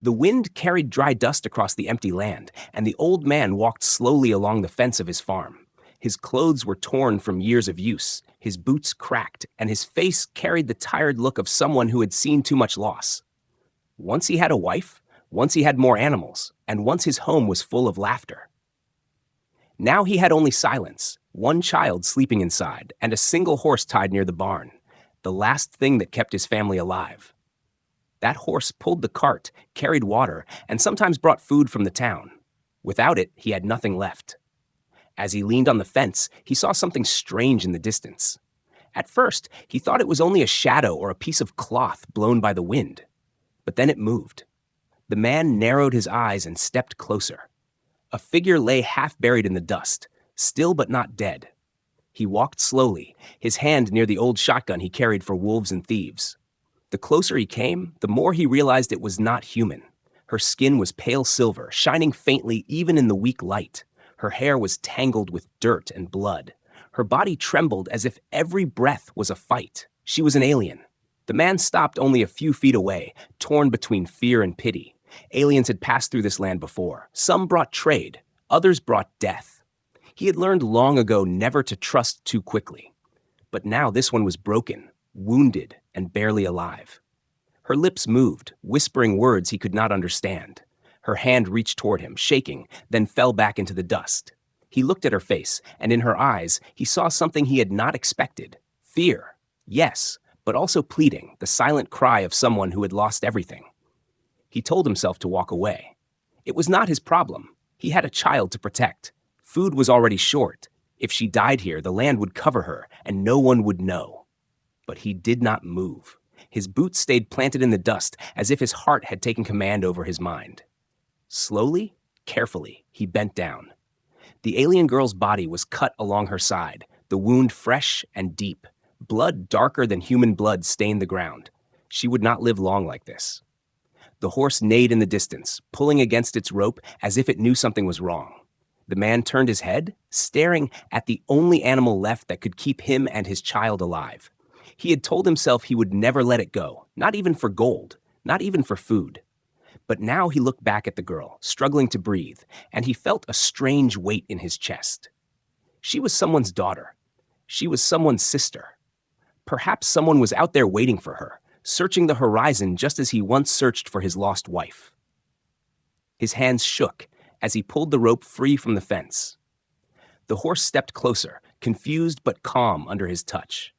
The wind carried dry dust across the empty land, and the old man walked slowly along the fence of his farm. His clothes were torn from years of use, his boots cracked, and his face carried the tired look of someone who had seen too much loss. Once he had a wife, once he had more animals, and once his home was full of laughter. Now he had only silence, one child sleeping inside, and a single horse tied near the barn, the last thing that kept his family alive. That horse pulled the cart, carried water, and sometimes brought food from the town. Without it, he had nothing left. As he leaned on the fence, he saw something strange in the distance. At first, he thought it was only a shadow or a piece of cloth blown by the wind. But then it moved. The man narrowed his eyes and stepped closer. A figure lay half buried in the dust, still but not dead. He walked slowly, his hand near the old shotgun he carried for wolves and thieves. The closer he came, the more he realized it was not human. Her skin was pale silver, shining faintly even in the weak light. Her hair was tangled with dirt and blood. Her body trembled as if every breath was a fight. She was an alien. The man stopped only a few feet away, torn between fear and pity. Aliens had passed through this land before. Some brought trade, others brought death. He had learned long ago never to trust too quickly. But now this one was broken, wounded, and barely alive. Her lips moved, whispering words he could not understand. Her hand reached toward him, shaking, then fell back into the dust. He looked at her face, and in her eyes, he saw something he had not expected. Fear, yes, but also pleading, the silent cry of someone who had lost everything. He told himself to walk away. It was not his problem. He had a child to protect. Food was already short. If she died here, the land would cover her, and no one would know. But he did not move. His boots stayed planted in the dust, as if his heart had taken command over his mind. Slowly, carefully, he bent down. The alien girl's body was cut along her side, the wound fresh and deep. Blood darker than human blood stained the ground. She would not live long like this. The horse neighed in the distance, pulling against its rope as if it knew something was wrong. The man turned his head, staring at the only animal left that could keep him and his child alive. He had told himself he would never let it go, not even for gold, not even for food. But now he looked back at the girl, struggling to breathe, and he felt a strange weight in his chest. She was someone's daughter. She was someone's sister. Perhaps someone was out there waiting for her, searching the horizon just as he once searched for his lost wife. His hands shook as he pulled the rope free from the fence. The horse stepped closer, confused but calm under his touch.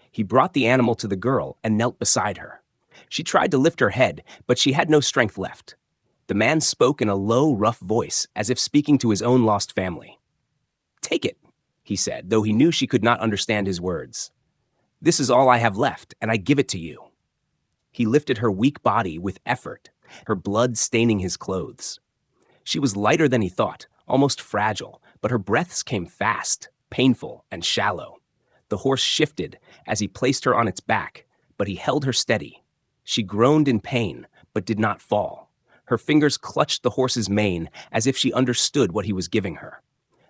He brought the animal to the girl and knelt beside her. She tried to lift her head, but she had no strength left. The man spoke in a low, rough voice, as if speaking to his own lost family. "Take it," he said, though he knew she could not understand his words. "This is all I have left, and I give it to you." He lifted her weak body with effort, her blood staining his clothes. She was lighter than he thought, almost fragile, but her breaths came fast, painful, and shallow. The horse shifted as he placed her on its back, but he held her steady. She groaned in pain, but did not fall. Her fingers clutched the horse's mane as if she understood what he was giving her.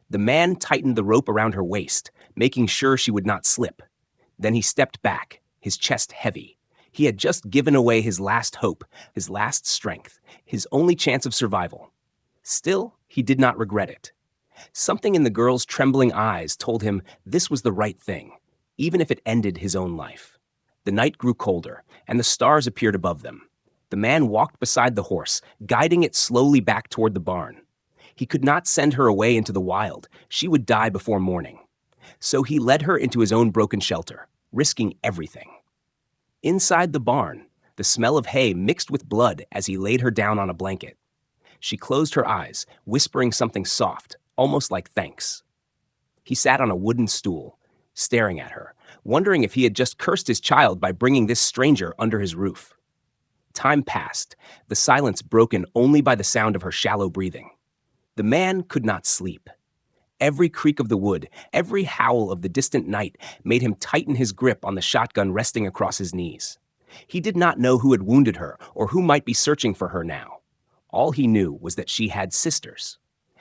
The man tightened the rope around her waist, making sure she would not slip. Then he stepped back, his chest heavy. He had just given away his last hope, his last strength, his only chance of survival. Still, he did not regret it. Something in the girl's trembling eyes told him this was the right thing, even if it ended his own life. The night grew colder, and the stars appeared above them. The man walked beside the horse, guiding it slowly back toward the barn. He could not send her away into the wild. She would die before morning. So he led her into his own broken shelter, risking everything. Inside the barn, the smell of hay mixed with blood as he laid her down on a blanket. She closed her eyes, whispering something soft, almost like thanks. He sat on a wooden stool, staring at her, wondering if he had just cursed his child by bringing this stranger under his roof. Time passed, the silence broken only by the sound of her shallow breathing. The man could not sleep. Every creak of the wood, every howl of the distant night made him tighten his grip on the shotgun resting across his knees. He did not know who had wounded her or who might be searching for her now. All he knew was that she had sisters.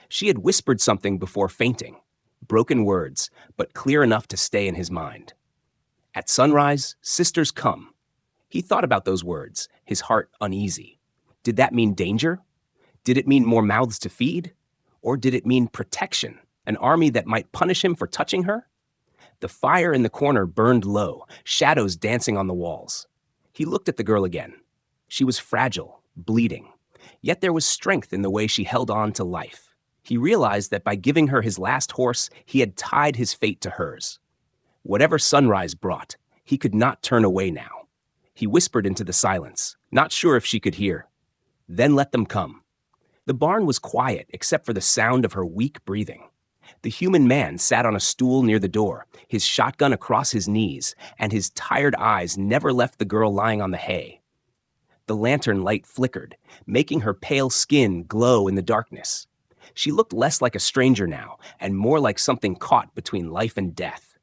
She had whispered something before fainting, broken words, but clear enough to stay in his mind. At sunrise, sisters come. He thought about those words, his heart uneasy. Did that mean danger? Did it mean more mouths to feed? Or did it mean protection, an army that might punish him for touching her? The fire in the corner burned low, shadows dancing on the walls. He looked at the girl again. She was fragile, bleeding. Yet there was strength in the way she held on to life. He realized that by giving her his last horse, he had tied his fate to hers. Whatever sunrise brought, he could not turn away now. He whispered into the silence, not sure if she could hear. Then let them come. The barn was quiet except for the sound of her weak breathing. The human man sat on a stool near the door, his shotgun across his knees, and his tired eyes never left the girl lying on the hay. The lantern light flickered, making her pale skin glow in the darkness. She looked less like a stranger now, and more like something caught between life and death.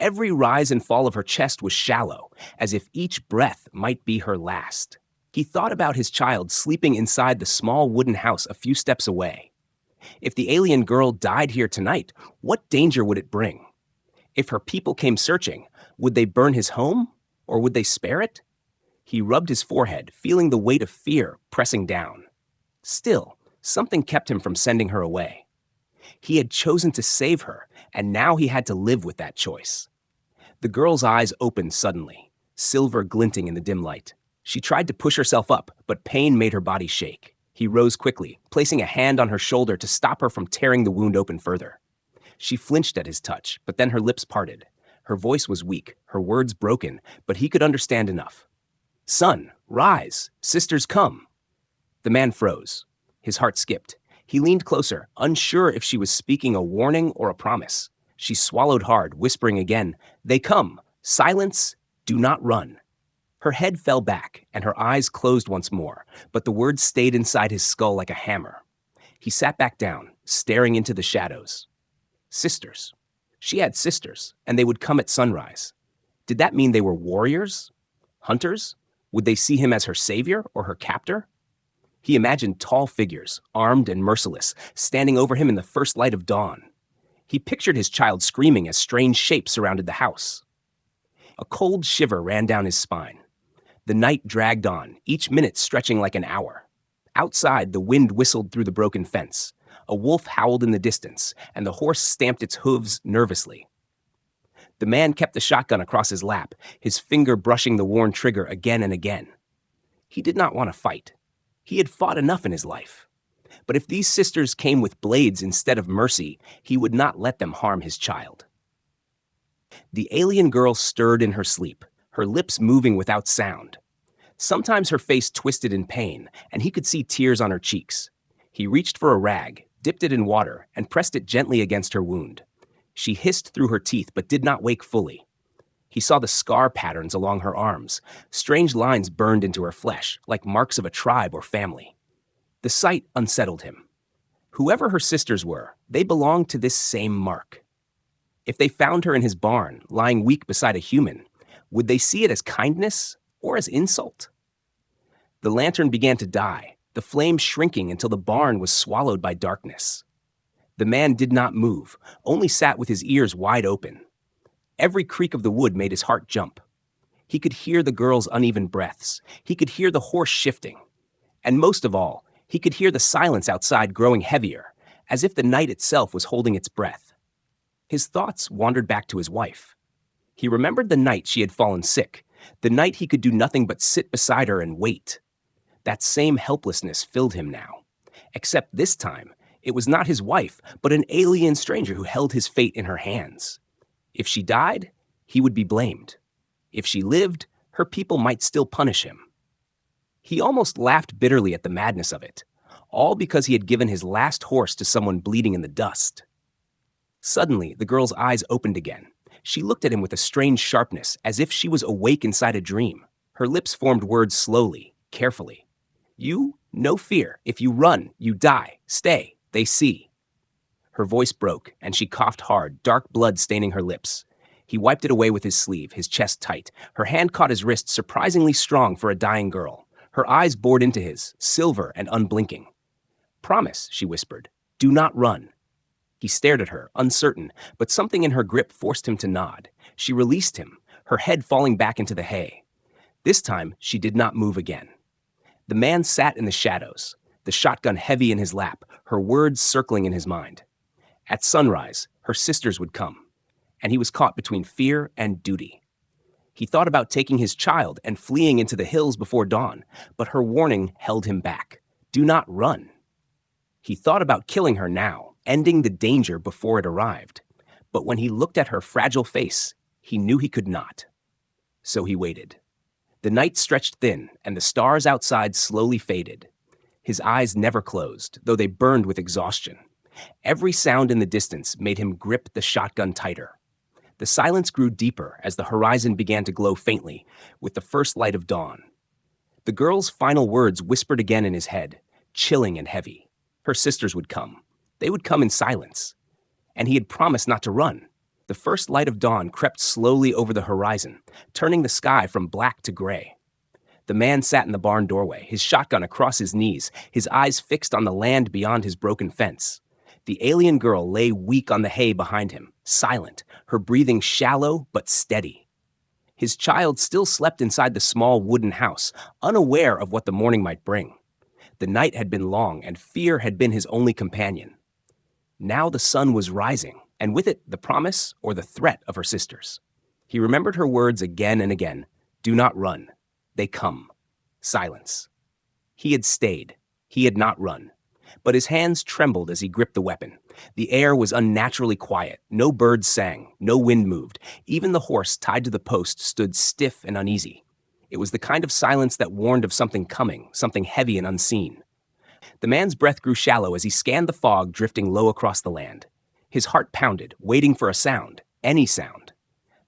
Every rise and fall of her chest was shallow, as if each breath might be her last. He thought about his child sleeping inside the small wooden house a few steps away. If the alien girl died here tonight, what danger would it bring? If her people came searching, would they burn his home, or would they spare it? He rubbed his forehead, feeling the weight of fear pressing down. Still, something kept him from sending her away. He had chosen to save her, and now he had to live with that choice. The girl's eyes opened suddenly, silver glinting in the dim light. She tried to push herself up, but pain made her body shake. He rose quickly, placing a hand on her shoulder to stop her from tearing the wound open further. She flinched at his touch, but then her lips parted. Her voice was weak, her words broken, but he could understand enough. "Son, rise! Sisters come!" The man froze. His heart skipped. He leaned closer, unsure if she was speaking a warning or a promise. She swallowed hard, whispering again, "They come! Silence! Do not run!" Her head fell back, and her eyes closed once more, but the words stayed inside his skull like a hammer. He sat back down, staring into the shadows. Sisters. She had sisters, and they would come at sunrise. Did that mean they were warriors? Hunters? Would they see him as her savior or her captor? He imagined tall figures, armed and merciless, standing over him in the first light of dawn. He pictured his child screaming as strange shapes surrounded the house. A cold shiver ran down his spine. The night dragged on, each minute stretching like an hour. Outside, the wind whistled through the broken fence. A wolf howled in the distance, and the horse stamped its hooves nervously. The man kept the shotgun across his lap, his finger brushing the worn trigger again and again. He did not want to fight. He had fought enough in his life. But if these sisters came with blades instead of mercy, he would not let them harm his child. The alien girl stirred in her sleep, her lips moving without sound. Sometimes her face twisted in pain, and he could see tears on her cheeks. He reached for a rag, dipped it in water, and pressed it gently against her wound. She hissed through her teeth but did not wake fully. He saw the scar patterns along her arms. Strange lines burned into her flesh, like marks of a tribe or family. The sight unsettled him. Whoever her sisters were, they belonged to this same mark. If they found her in his barn, lying weak beside a human, would they see it as kindness or as insult? The lantern began to die, the flame shrinking until the barn was swallowed by darkness. The man did not move, only sat with his ears wide open. Every creak of the wood made his heart jump. He could hear the girl's uneven breaths. He could hear the horse shifting. And most of all, he could hear the silence outside growing heavier, as if the night itself was holding its breath. His thoughts wandered back to his wife. He remembered the night she had fallen sick, the night he could do nothing but sit beside her and wait. That same helplessness filled him now. Except this time, it was not his wife, but an alien stranger who held his fate in her hands. If she died, he would be blamed. If she lived, her people might still punish him. He almost laughed bitterly at the madness of it, all because he had given his last horse to someone bleeding in the dust. Suddenly, the girl's eyes opened again. She looked at him with a strange sharpness, as if she was awake inside a dream. Her lips formed words slowly, carefully. "You, no fear. If you run, you die. Stay, they see." Her voice broke, and she coughed hard, dark blood staining her lips. He wiped it away with his sleeve, his chest tight. Her hand caught his wrist, surprisingly strong for a dying girl. Her eyes bored into his, silver and unblinking. "Promise," she whispered. "Do not run." He stared at her, uncertain, but something in her grip forced him to nod. She released him, her head falling back into the hay. This time, she did not move again. The man sat in the shadows, the shotgun heavy in his lap, her words circling in his mind. At sunrise, her sisters would come, and he was caught between fear and duty. He thought about taking his child and fleeing into the hills before dawn, but her warning held him back. Do not run. He thought about killing her now, ending the danger before it arrived. But when he looked at her fragile face, he knew he could not. So he waited. The night stretched thin, and the stars outside slowly faded. His eyes never closed, though they burned with exhaustion. Every sound in the distance made him grip the shotgun tighter. The silence grew deeper as the horizon began to glow faintly with the first light of dawn. The girl's final words whispered again in his head, chilling and heavy. Her sisters would come. They would come in silence. And he had promised not to run. The first light of dawn crept slowly over the horizon, turning the sky from black to gray. The man sat in the barn doorway, his shotgun across his knees, his eyes fixed on the land beyond his broken fence. The alien girl lay weak on the hay behind him, silent, her breathing shallow but steady. His child still slept inside the small wooden house, unaware of what the morning might bring. The night had been long, and fear had been his only companion. Now the sun was rising, and with it the promise or the threat of her sisters. He remembered her words again and again. Do not run. They come. Silence. He had stayed. He had not run. But his hands trembled as he gripped the weapon. The air was unnaturally quiet. No birds sang. No wind moved. Even the horse tied to the post stood stiff and uneasy. It was the kind of silence that warned of something coming, something heavy and unseen. The man's breath grew shallow as he scanned the fog drifting low across the land. His heart pounded, waiting for a sound, any sound.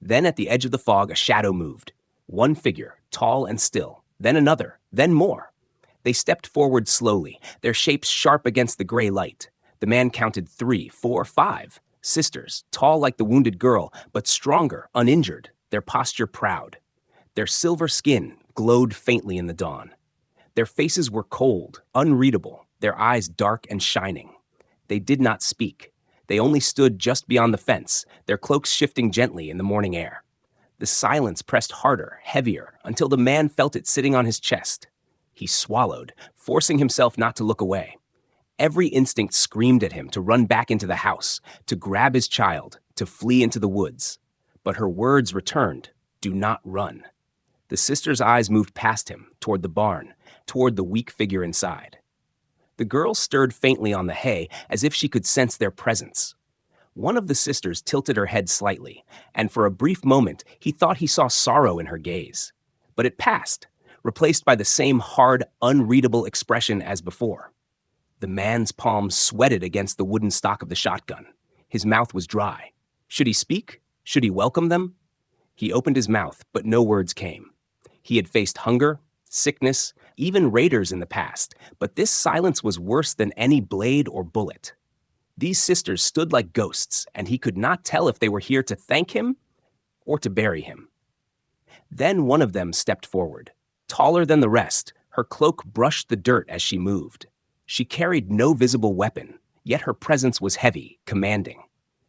Then at the edge of the fog, a shadow moved. One figure, tall and still, then another, then more. They stepped forward slowly, their shapes sharp against the gray light. The man counted 3, 4, 5. Sisters, tall like the wounded girl, but stronger, uninjured, their posture proud. Their silver skin glowed faintly in the dawn. Their faces were cold, unreadable, their eyes dark and shining. They did not speak. They only stood just beyond the fence, their cloaks shifting gently in the morning air. The silence pressed harder, heavier, until the man felt it sitting on his chest. He swallowed, forcing himself not to look away. Every instinct screamed at him to run back into the house, to grab his child, to flee into the woods. But her words returned, do not run. The sister's eyes moved past him, toward the barn, toward the weak figure inside. The girl stirred faintly on the hay as if she could sense their presence. One of the sisters tilted her head slightly, and for a brief moment he thought he saw sorrow in her gaze. But it passed, replaced by the same hard, unreadable expression as before. The man's palms sweated against the wooden stock of the shotgun. His mouth was dry. Should he speak? Should he welcome them? He opened his mouth, but no words came. He had faced hunger, sickness, even raiders in the past, but this silence was worse than any blade or bullet. These sisters stood like ghosts, and he could not tell if they were here to thank him or to bury him. Then one of them stepped forward. Taller than the rest, her cloak brushed the dirt as she moved. She carried no visible weapon, yet her presence was heavy, commanding.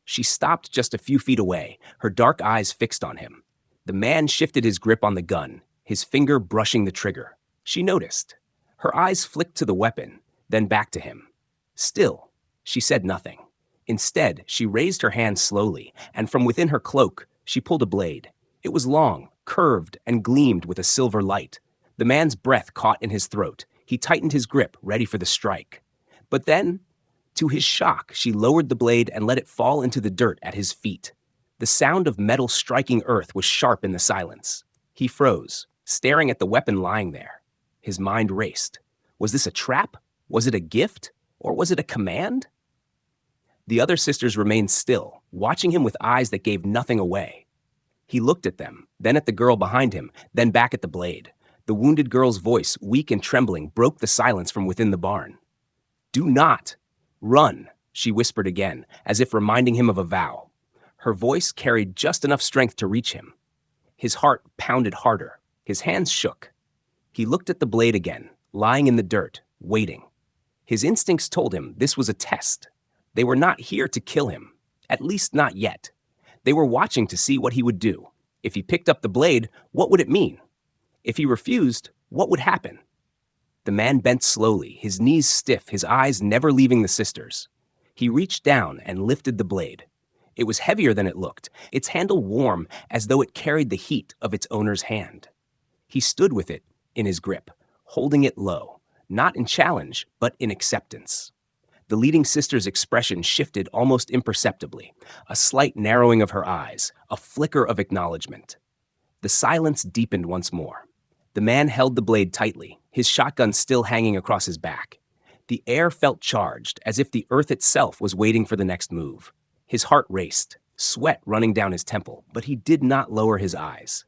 She stopped just a few feet away, her dark eyes fixed on him. The man shifted his grip on the gun, his finger brushing the trigger. She noticed. Her eyes flicked to the weapon, then back to him. Still, she said nothing. Instead, she raised her hand slowly, and from within her cloak, she pulled a blade. It was long, curved, and gleamed with a silver light. The man's breath caught in his throat. He tightened his grip, ready for the strike. But then, to his shock, she lowered the blade and let it fall into the dirt at his feet. The sound of metal striking earth was sharp in the silence. He froze, staring at the weapon lying there. His mind raced. Was this a trap? Was it a gift? Or was it a command? The other sisters remained still, watching him with eyes that gave nothing away. He looked at them, then at the girl behind him, then back at the blade. The wounded girl's voice, weak and trembling, broke the silence from within the barn. Do not run, she whispered again, as if reminding him of a vow. Her voice carried just enough strength to reach him. His heart pounded harder. His hands shook. He looked at the blade again, lying in the dirt, waiting. His instincts told him this was a test. They were not here to kill him, at least not yet. They were watching to see what he would do. If he picked up the blade, what would it mean? If he refused, what would happen? The man bent slowly, his knees stiff, his eyes never leaving the sisters. He reached down and lifted the blade. It was heavier than it looked, its handle warm as though it carried the heat of its owner's hand. He stood with it in his grip, holding it low, not in challenge, but in acceptance. The leading sister's expression shifted almost imperceptibly, a slight narrowing of her eyes, a flicker of acknowledgement. The silence deepened once more. The man held the blade tightly, his shotgun still hanging across his back. The air felt charged, as if the earth itself was waiting for the next move. His heart raced, sweat running down his temple, but he did not lower his eyes.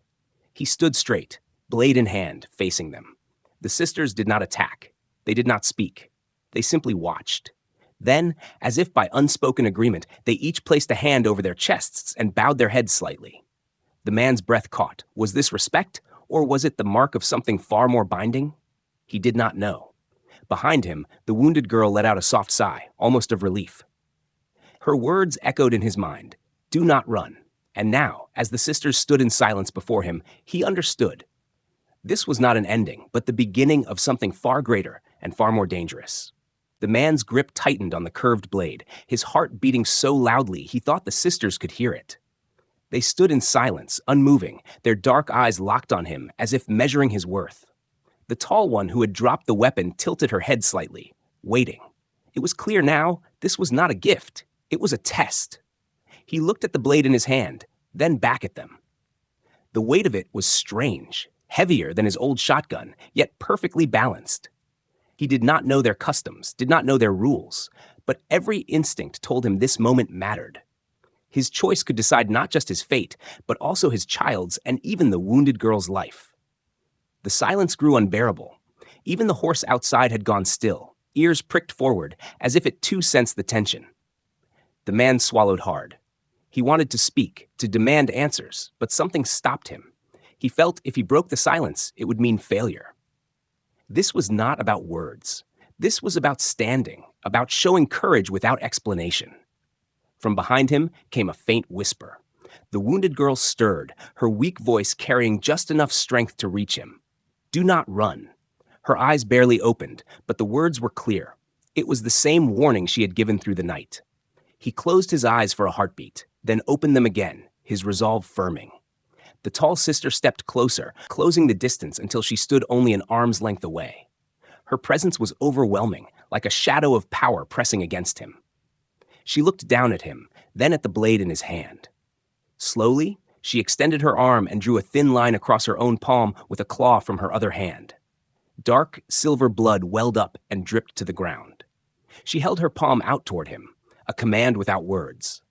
He stood straight, blade in hand, facing them. The sisters did not attack. They did not speak. They simply watched. Then, as if by unspoken agreement, they each placed a hand over their chests and bowed their heads slightly. The man's breath caught. Was this respect, or was it the mark of something far more binding? He did not know. Behind him, the wounded girl let out a soft sigh, almost of relief. Her words echoed in his mind, "Do not run." And now, as the sisters stood in silence before him, he understood. This was not an ending, but the beginning of something far greater and far more dangerous. The man's grip tightened on the curved blade, his heart beating so loudly he thought the sisters could hear it. They stood in silence, unmoving, their dark eyes locked on him as if measuring his worth. The tall one who had dropped the weapon tilted her head slightly, waiting. It was clear now, this was not a gift, it was a test. He looked at the blade in his hand, then back at them. The weight of it was strange, heavier than his old shotgun, yet perfectly balanced. He did not know their customs, did not know their rules, but every instinct told him this moment mattered. His choice could decide not just his fate, but also his child's and even the wounded girl's life. The silence grew unbearable. Even the horse outside had gone still, ears pricked forward, as if it too sensed the tension. The man swallowed hard. He wanted to speak, to demand answers, but something stopped him. He felt if he broke the silence, it would mean failure. This was not about words. This was about standing, about showing courage without explanation. From behind him came a faint whisper. The wounded girl stirred, her weak voice carrying just enough strength to reach him. "Do not run." Her eyes barely opened, but the words were clear. It was the same warning she had given through the night. He closed his eyes for a heartbeat, then opened them again, his resolve firming. The tall sister stepped closer, closing the distance until she stood only an arm's length away. Her presence was overwhelming, like a shadow of power pressing against him. She looked down at him, then at the blade in his hand. Slowly, she extended her arm and drew a thin line across her own palm with a claw from her other hand. Dark, silver blood welled up and dripped to the ground. She held her palm out toward him, a command without words.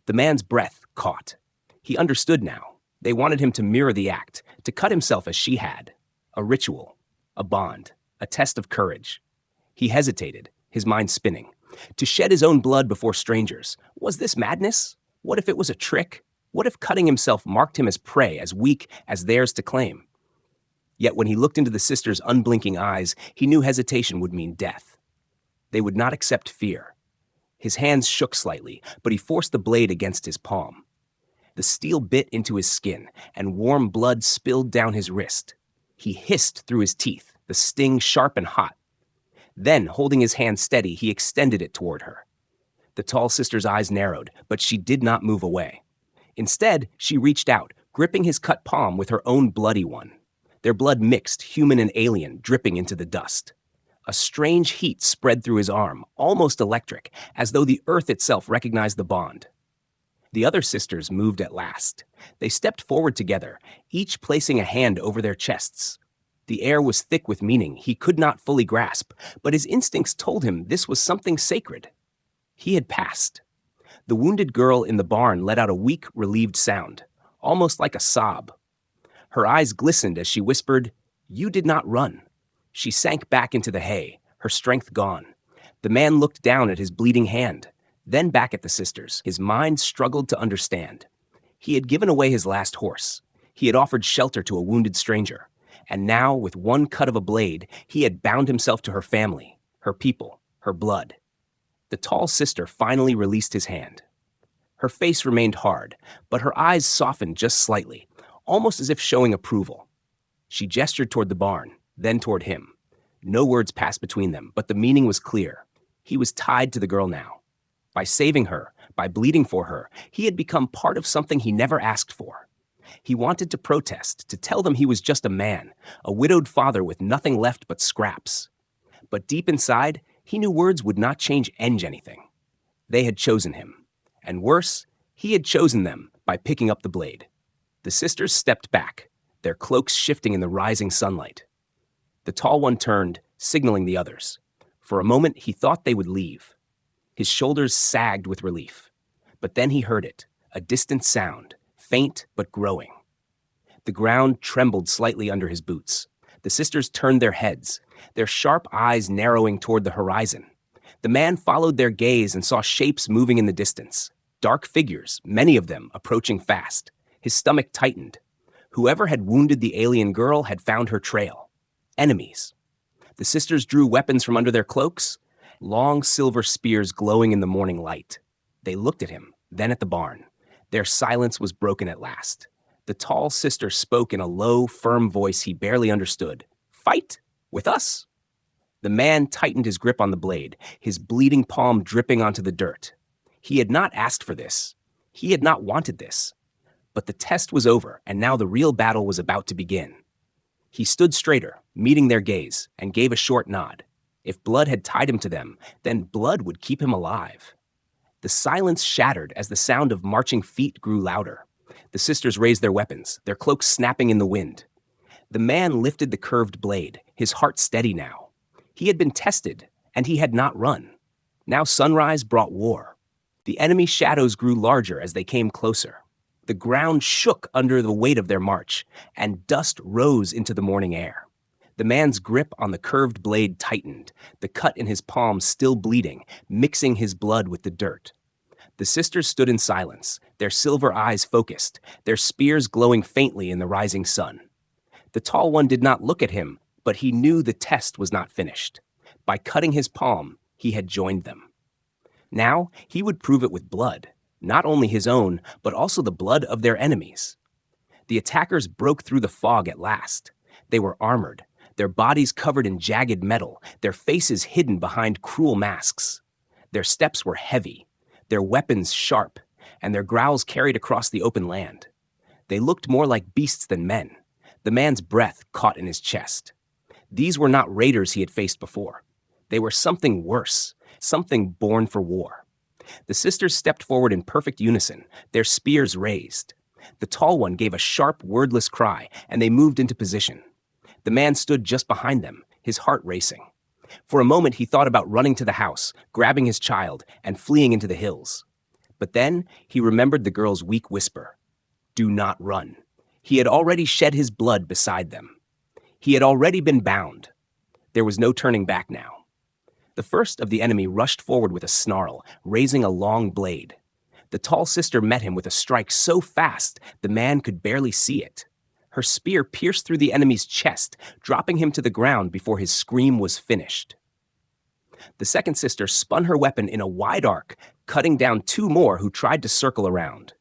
The man's breath caught. He understood now. They wanted him to mirror the act, to cut himself as she had. A ritual, a bond, a test of courage. He hesitated, his mind spinning. To shed his own blood before strangers. Was this madness? What if it was a trick? What if cutting himself marked him as prey, as weak as theirs to claim? Yet when he looked into the sisters' unblinking eyes, he knew hesitation would mean death. They would not accept fear. His hands shook slightly, but he forced the blade against his palm. The steel bit into his skin, and warm blood spilled down his wrist. He hissed through his teeth, the sting sharp and hot. Then, holding his hand steady, he extended it toward her. The tall sister's eyes narrowed, but she did not move away. Instead, she reached out, gripping his cut palm with her own bloody one. Their blood mixed, human and alien, dripping into the dust. A strange heat spread through his arm, almost electric, as though the earth itself recognized the bond. The other sisters moved at last. They stepped forward together, each placing a hand over their chests. The air was thick with meaning he could not fully grasp, but his instincts told him this was something sacred. He had passed. The wounded girl in the barn let out a weak, relieved sound, almost like a sob. Her eyes glistened as she whispered, "You did not run." She sank back into the hay, her strength gone. The man looked down at his bleeding hand, then back at the sisters. His mind struggled to understand. He had given away his last horse. He had offered shelter to a wounded stranger. And now, with one cut of a blade, he had bound himself to her family, her people, her blood. The tall sister finally released his hand. Her face remained hard, but her eyes softened just slightly, almost as if showing approval. She gestured toward the barn, then toward him. No words passed between them, but the meaning was clear. He was tied to the girl now. By saving her, by bleeding for her, he had become part of something he never asked for. He wanted to protest, to tell them he was just a man, a widowed father with nothing left but scraps. But deep inside, he knew words would not change anything. They had chosen him. And worse, he had chosen them by picking up the blade. The sisters stepped back, their cloaks shifting in the rising sunlight. The tall one turned, signaling the others. For a moment, he thought they would leave. His shoulders sagged with relief. But then he heard it, a distant sound, faint but growing. The ground trembled slightly under his boots. The sisters turned their heads, their sharp eyes narrowing toward the horizon. The man followed their gaze and saw shapes moving in the distance. Dark figures, many of them approaching fast. His stomach tightened. Whoever had wounded the alien girl had found her trail. Enemies. The sisters drew weapons from under their cloaks, long silver spears glowing in the morning light. They looked at him, then at the barn. Their silence was broken at last. The tall sister spoke in a low, firm voice he barely understood. "Fight? With us?" The man tightened his grip on the blade, his bleeding palm dripping onto the dirt. He had not asked for this. He had not wanted this. But the test was over, and now the real battle was about to begin. He stood straighter, meeting their gaze, and gave a short nod. If blood had tied him to them, then blood would keep him alive. The silence shattered as the sound of marching feet grew louder. The sisters raised their weapons, their cloaks snapping in the wind. The man lifted the curved blade, his heart steady now. He had been tested, and he had not run. Now sunrise brought war. The enemy shadows grew larger as they came closer. The ground shook under the weight of their march, and dust rose into the morning air. The man's grip on the curved blade tightened, the cut in his palm still bleeding, mixing his blood with the dirt. The sisters stood in silence, their silver eyes focused, their spears glowing faintly in the rising sun. The tall one did not look at him, but he knew the test was not finished. By cutting his palm, he had joined them. Now he would prove it with blood, not only his own, but also the blood of their enemies. The attackers broke through the fog at last. They were armored, their bodies covered in jagged metal, their faces hidden behind cruel masks. Their steps were heavy, their weapons sharp, and their growls carried across the open land. They looked more like beasts than men. The man's breath caught in his chest. These were not raiders he had faced before. They were something worse, something born for war. The sisters stepped forward in perfect unison, their spears raised. The tall one gave a sharp, wordless cry, and they moved into position. The man stood just behind them, his heart racing. For a moment he thought about running to the house, grabbing his child, and fleeing into the hills. But then he remembered the girl's weak whisper. "Do not run." He had already shed his blood beside them. He had already been bound. There was no turning back now. The first of the enemy rushed forward with a snarl, raising a long blade. The tall sister met him with a strike so fast the man could barely see it. Her spear pierced through the enemy's chest, dropping him to the ground before his scream was finished. The second sister spun her weapon in a wide arc, cutting down two more who tried to circle around.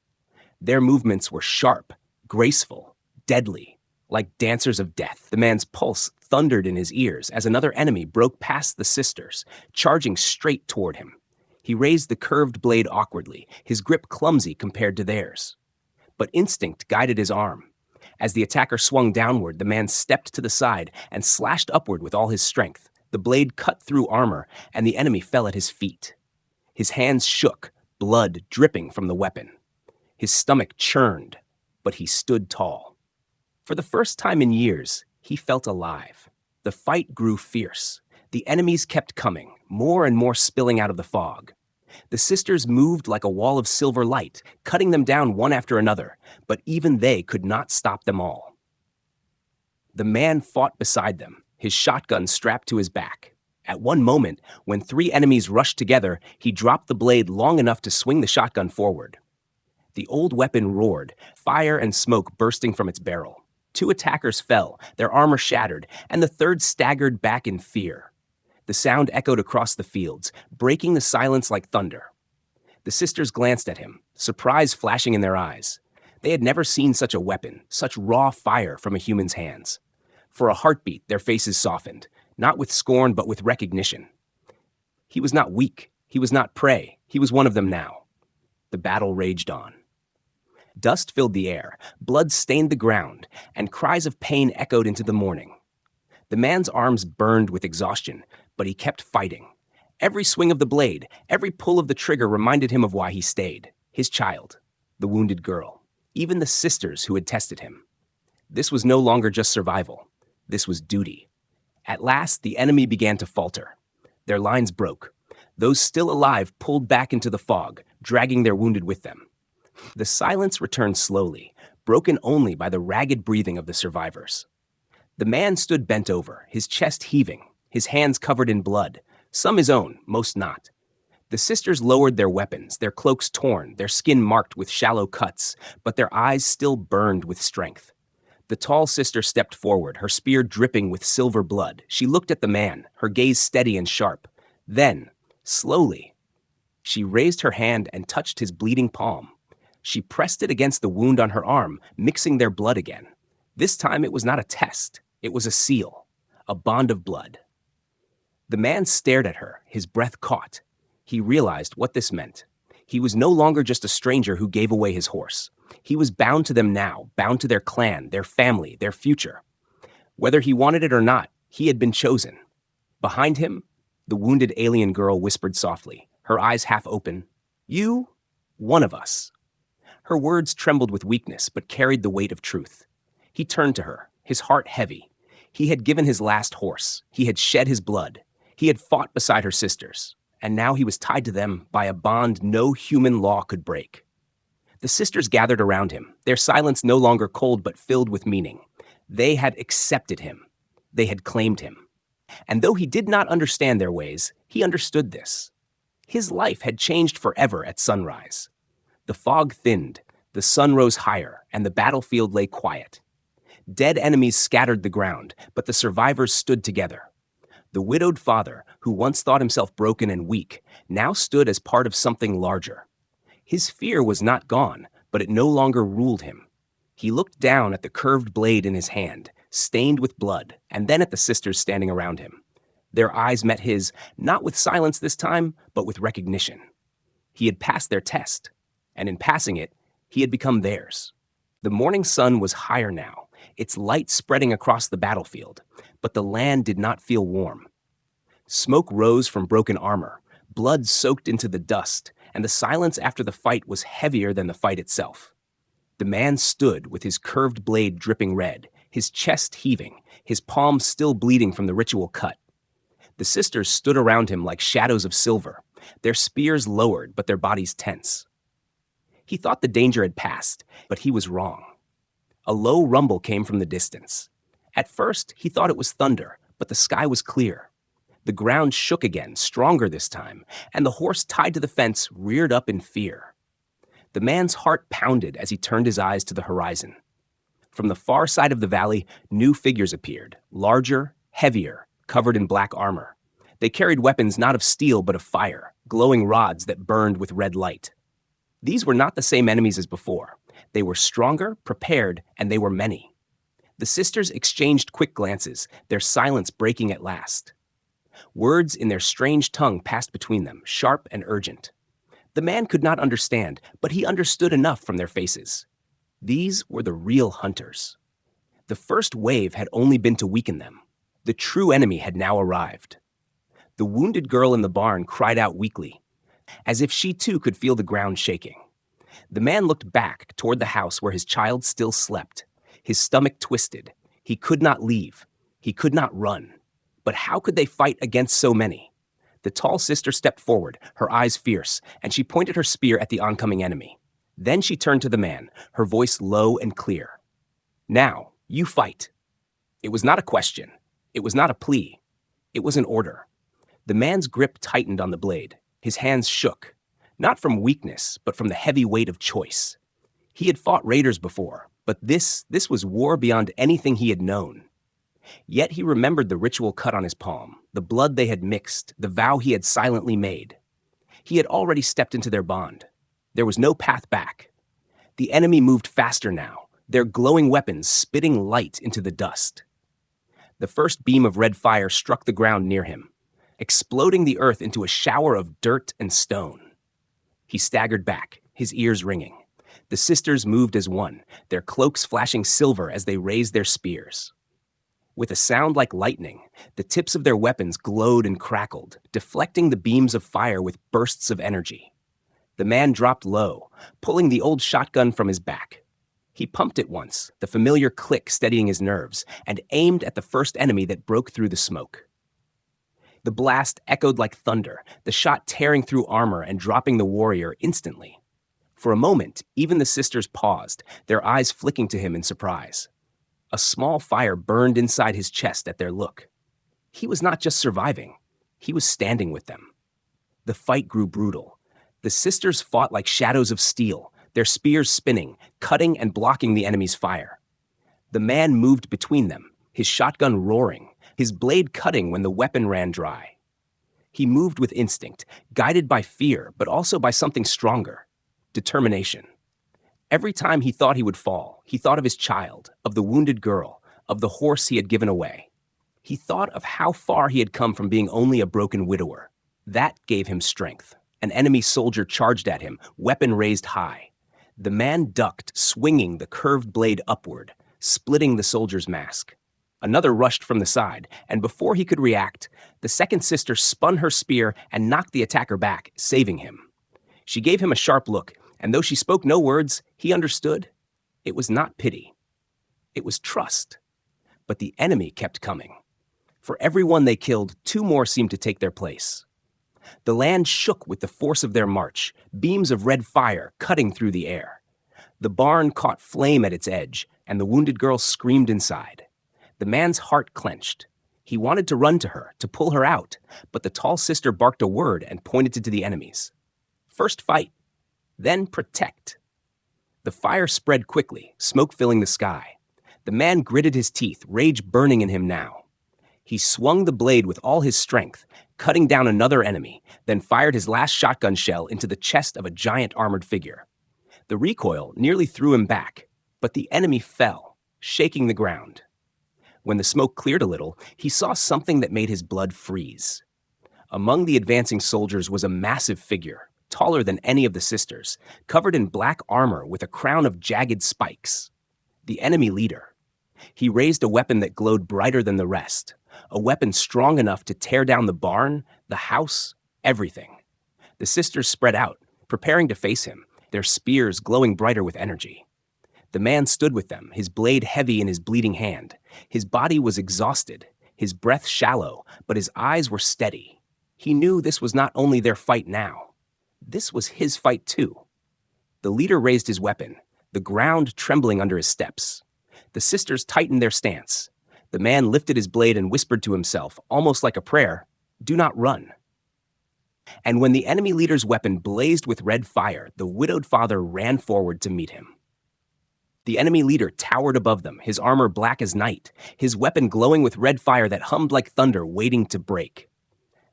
Their movements were sharp, graceful, deadly, like dancers of death. The man's pulse thundered in his ears as another enemy broke past the sisters, charging straight toward him. He raised the curved blade awkwardly, his grip clumsy compared to theirs. But instinct guided his arm. As the attacker swung downward, the man stepped to the side and slashed upward with all his strength. The blade cut through armor, and the enemy fell at his feet. His hands shook, blood dripping from the weapon. His stomach churned, but he stood tall. For the first time in years, he felt alive. The fight grew fierce. The enemies kept coming, more and more spilling out of the fog. The sisters moved like a wall of silver light, cutting them down one after another, but even they could not stop them all. The man fought beside them, his shotgun strapped to his back. At one moment, when three enemies rushed together, he dropped the blade long enough to swing the shotgun forward. The old weapon roared, fire and smoke bursting from its barrel. Two attackers fell, their armor shattered, and the third staggered back in fear. The sound echoed across the fields, breaking the silence like thunder. The sisters glanced at him, surprise flashing in their eyes. They had never seen such a weapon, such raw fire from a human's hands. For a heartbeat, their faces softened. not with scorn, but with recognition. He was not weak. He was not prey. He was one of them now. The battle raged on. Dust filled the air, blood stained the ground, and cries of pain echoed into the morning. The man's arms burned with exhaustion, but he kept fighting. Every swing of the blade, every pull of the trigger reminded him of why he stayed. His child, the wounded girl, even the sisters who had tested him. This was no longer just survival. This was duty. At last, the enemy began to falter. Their lines broke. Those still alive pulled back into the fog, dragging their wounded with them. The silence returned slowly, broken only by the ragged breathing of the survivors. The man stood bent over, his chest heaving, his hands covered in blood, some his own, most not. The sisters lowered their weapons, their cloaks torn, their skin marked with shallow cuts, but their eyes still burned with strength. The tall sister stepped forward, her spear dripping with silver blood. She looked at the man, her gaze steady and sharp. Then, slowly, she raised her hand and touched his bleeding palm. She pressed it against the wound on her arm, mixing their blood again. This time it was not a test. It was a seal, a bond of blood. The man stared at her, his breath caught. He realized what this meant. He was no longer just a stranger who gave away his horse. He was bound to them now, bound to their clan, their family, their future. Whether he wanted it or not, he had been chosen. Behind him, the wounded alien girl whispered softly, her eyes half open, "You, one of us." Her words trembled with weakness, but carried the weight of truth. He turned to her, his heart heavy. He had given his last horse. He had shed his blood. He had fought beside her sisters, and now he was tied to them by a bond no human law could break. The sisters gathered around him, their silence no longer cold but filled with meaning. They had accepted him. They had claimed him. And though he did not understand their ways, he understood this. His life had changed forever at sunrise. The fog thinned, the sun rose higher, and the battlefield lay quiet. Dead enemies scattered the ground, but the survivors stood together. The widowed father, who once thought himself broken and weak, now stood as part of something larger. His fear was not gone, but it no longer ruled him. He looked down at the curved blade in his hand, stained with blood, and then at the sisters standing around him. Their eyes met his, not with silence this time, but with recognition. He had passed their test, and in passing it, he had become theirs. The morning sun was higher now, its light spreading across the battlefield, but the land did not feel warm. Smoke rose from broken armor, blood soaked into the dust, and the silence after the fight was heavier than the fight itself. The man stood with his curved blade dripping red, his chest heaving, his palms still bleeding from the ritual cut. The sisters stood around him like shadows of silver, their spears lowered but their bodies tense. He thought the danger had passed, but he was wrong. A low rumble came from the distance. At first, he thought it was thunder, but the sky was clear. The ground shook again, stronger this time, and the horse tied to the fence reared up in fear. The man's heart pounded as he turned his eyes to the horizon. From the far side of the valley, new figures appeared, larger, heavier, covered in black armor. They carried weapons not of steel but of fire, glowing rods that burned with red light. These were not the same enemies as before. They were stronger, prepared, and they were many. The sisters exchanged quick glances, their silence breaking at last. Words in their strange tongue passed between them, sharp and urgent. The man could not understand, but he understood enough from their faces. These were the real hunters. The first wave had only been to weaken them. The true enemy had now arrived. The wounded girl in the barn cried out weakly, as if she too could feel the ground shaking. The man looked back toward the house where his child still slept. His stomach twisted. He could not leave. He could not run. But how could they fight against so many? The tall sister stepped forward, her eyes fierce, and she pointed her spear at the oncoming enemy. Then she turned to the man, her voice low and clear. "Now, you fight." It was not a question. It was not a plea. It was an order. The man's grip tightened on the blade. His hands shook, not from weakness, but from the heavy weight of choice. He had fought raiders before, but this was war beyond anything he had known. Yet he remembered the ritual cut on his palm, the blood they had mixed, the vow he had silently made. He had already stepped into their bond. There was no path back. The enemy moved faster now, their glowing weapons spitting light into the dust. The first beam of red fire struck the ground near him, exploding the earth into a shower of dirt and stone. He staggered back, his ears ringing. The sisters moved as one, their cloaks flashing silver as they raised their spears. With a sound like lightning, the tips of their weapons glowed and crackled, deflecting the beams of fire with bursts of energy. The man dropped low, pulling the old shotgun from his back. He pumped it once, the familiar click steadying his nerves, and aimed at the first enemy that broke through the smoke. The blast echoed like thunder, the shot tearing through armor and dropping the warrior instantly. For a moment, even the sisters paused, their eyes flicking to him in surprise. A small fire burned inside his chest at their look. He was not just surviving, he was standing with them. The fight grew brutal. The sisters fought like shadows of steel, their spears spinning, cutting and blocking the enemy's fire. The man moved between them, his shotgun roaring, his blade cutting when the weapon ran dry. He moved with instinct, guided by fear, but also by something stronger: determination. Every time he thought he would fall, he thought of his child, of the wounded girl, of the horse he had given away. He thought of how far he had come from being only a broken widower. That gave him strength. An enemy soldier charged at him, weapon raised high. The man ducked, swinging the curved blade upward, splitting the soldier's mask. Another rushed from the side, and before he could react, the second sister spun her spear and knocked the attacker back, saving him. She gave him a sharp look, and though she spoke no words, he understood. It was not pity. It was trust. But the enemy kept coming. For every one they killed, two more seemed to take their place. The land shook with the force of their march, beams of red fire cutting through the air. The barn caught flame at its edge, and the wounded girl screamed inside. The man's heart clenched. He wanted to run to her, to pull her out, but the tall sister barked a word and pointed to the enemies. First fight, then protect. The fire spread quickly, smoke filling the sky. The man gritted his teeth, rage burning in him now. He swung the blade with all his strength, cutting down another enemy, then fired his last shotgun shell into the chest of a giant armored figure. The recoil nearly threw him back, but the enemy fell, shaking the ground. When the smoke cleared a little, he saw something that made his blood freeze. Among the advancing soldiers was a massive figure, taller than any of the sisters, covered in black armor with a crown of jagged spikes. The enemy leader. He raised a weapon that glowed brighter than the rest, a weapon strong enough to tear down the barn, the house, everything. The sisters spread out, preparing to face him, their spears glowing brighter with energy. The man stood with them, his blade heavy in his bleeding hand. His body was exhausted, his breath shallow, but his eyes were steady. He knew this was not only their fight now. This was his fight too. The leader raised his weapon, the ground trembling under his steps. The sisters tightened their stance. The man lifted his blade and whispered to himself, almost like a prayer, "Do not run." And when the enemy leader's weapon blazed with red fire, the widowed father ran forward to meet him. The enemy leader towered above them, his armor black as night, his weapon glowing with red fire that hummed like thunder waiting to break.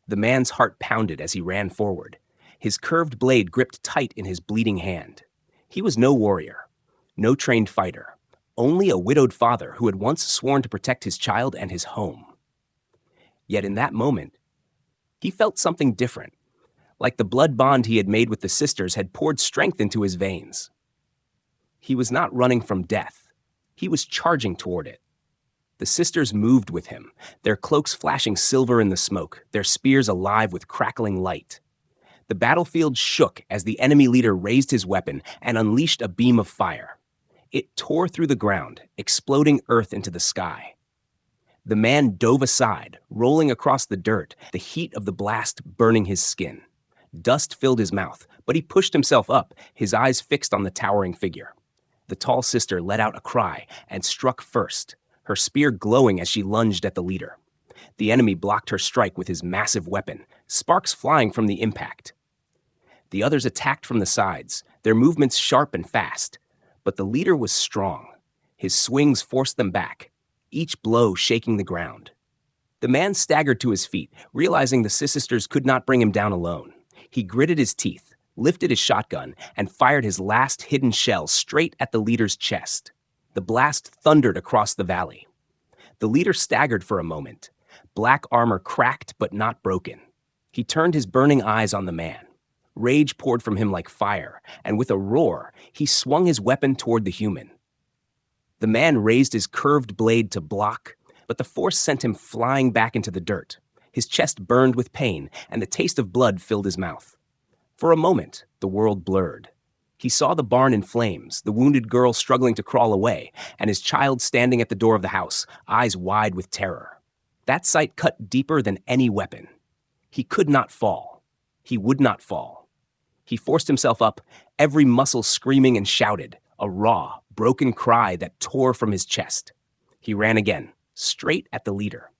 The man's heart pounded as he ran forward. His curved blade gripped tight in his bleeding hand. He was no warrior, no trained fighter, only a widowed father who had once sworn to protect his child and his home. Yet in that moment, he felt something different, like the blood bond he had made with the sisters had poured strength into his veins. He was not running from death. He was charging toward it. The sisters moved with him, their cloaks flashing silver in the smoke, their spears alive with crackling light. The battlefield shook as the enemy leader raised his weapon and unleashed a beam of fire. It tore through the ground, exploding earth into the sky. The man dove aside, rolling across the dirt, the heat of the blast burning his skin. Dust filled his mouth, but he pushed himself up, his eyes fixed on the towering figure. The tall sister let out a cry and struck first, her spear glowing as she lunged at the leader. The enemy blocked her strike with his massive weapon, sparks flying from the impact. The others attacked from the sides, their movements sharp and fast, but the leader was strong. His swings forced them back, each blow shaking the ground. The man staggered to his feet, realizing the sisters could not bring him down alone. He gritted his teeth, lifted his shotgun, and fired his last hidden shell straight at the leader's chest. The blast thundered across the valley. The leader staggered for a moment. Black armor cracked but not broken. He turned his burning eyes on the man. Rage poured from him like fire, and with a roar, he swung his weapon toward the human. The man raised his curved blade to block, but the force sent him flying back into the dirt. His chest burned with pain, and the taste of blood filled his mouth. For a moment, the world blurred. He saw the barn in flames, the wounded girl struggling to crawl away, and his child standing at the door of the house, eyes wide with terror. That sight cut deeper than any weapon. He could not fall. He would not fall. He forced himself up, every muscle screaming, and shouted, a raw, broken cry that tore from his chest. He ran again, straight at the leader.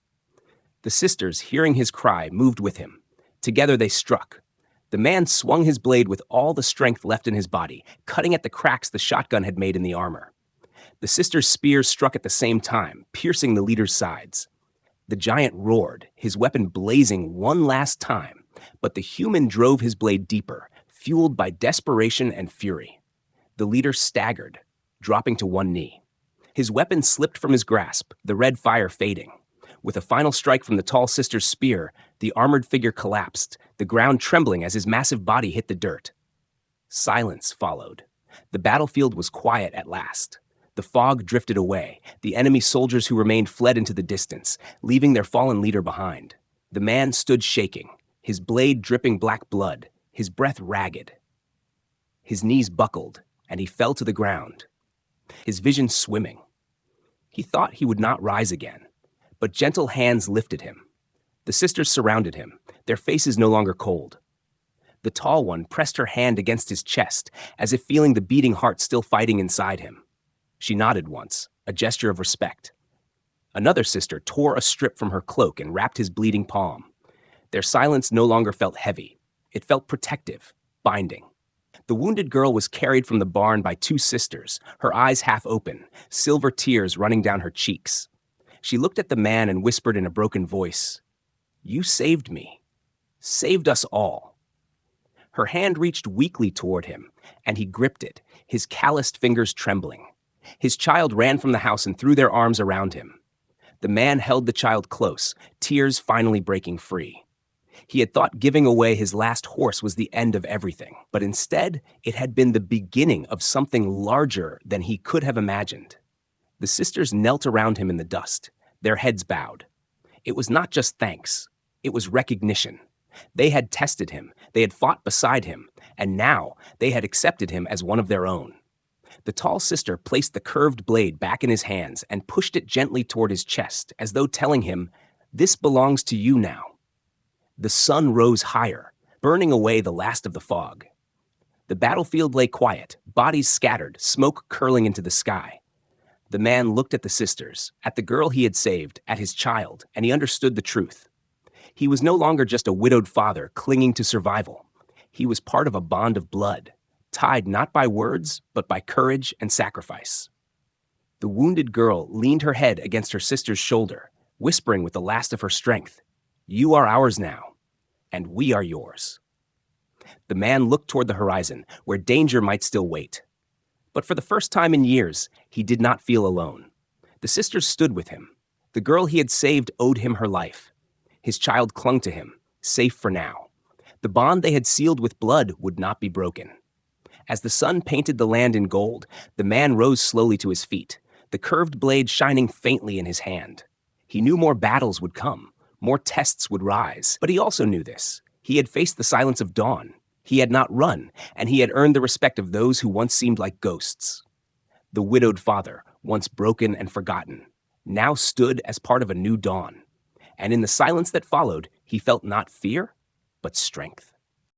The sisters, hearing his cry, moved with him. Together they struck. The man swung his blade with all the strength left in his body, cutting at the cracks the shotgun had made in the armor. The sisters' spears struck at the same time, piercing the leader's sides. The giant roared, his weapon blazing one last time, but the human drove his blade deeper, fueled by desperation and fury. The leader staggered, dropping to one knee. His weapon slipped from his grasp, the red fire fading. With a final strike from the tall sister's spear, the armored figure collapsed, the ground trembling as his massive body hit the dirt. Silence followed. The battlefield was quiet at last. The fog drifted away. The enemy soldiers who remained fled into the distance, leaving their fallen leader behind. The man stood shaking, his blade dripping black blood, his breath ragged. His knees buckled, and he fell to the ground, his vision swimming. He thought he would not rise again, but gentle hands lifted him. The sisters surrounded him, their faces no longer cold. The tall one pressed her hand against his chest, as if feeling the beating heart still fighting inside him. She nodded once, a gesture of respect. Another sister tore a strip from her cloak and wrapped his bleeding palm. Their silence no longer felt heavy. It felt protective, binding. The wounded girl was carried from the barn by two sisters, her eyes half open, silver tears running down her cheeks. She looked at the man and whispered in a broken voice, "You saved me. Saved us all." Her hand reached weakly toward him, and he gripped it, his calloused fingers trembling. His child ran from the house and threw their arms around him. The man held the child close, tears finally breaking free. He had thought giving away his last horse was the end of everything, but instead, it had been the beginning of something larger than he could have imagined. The sisters knelt around him in the dust, their heads bowed. It was not just thanks, it was recognition. They had tested him, they had fought beside him, and now they had accepted him as one of their own. The tall sister placed the curved blade back in his hands and pushed it gently toward his chest, as though telling him, "This belongs to you now." The sun rose higher, burning away the last of the fog. The battlefield lay quiet, bodies scattered, smoke curling into the sky. The man looked at the sisters, at the girl he had saved, at his child, and he understood the truth. He was no longer just a widowed father clinging to survival. He was part of a bond of blood, tied not by words, but by courage and sacrifice. The wounded girl leaned her head against her sister's shoulder, whispering with the last of her strength, "You are ours now, and we are yours." The man looked toward the horizon, where danger might still wait. But for the first time in years, he did not feel alone. The sisters stood with him. The girl he had saved owed him her life. His child clung to him, safe for now. The bond they had sealed with blood would not be broken. As the sun painted the land in gold, the man rose slowly to his feet, the curved blade shining faintly in his hand. He knew more battles would come, more tests would rise, but he also knew this. He had faced the silence of dawn. He had not run, and he had earned the respect of those who once seemed like ghosts. The widowed father, once broken and forgotten, now stood as part of a new dawn. And in the silence that followed, he felt not fear, but strength.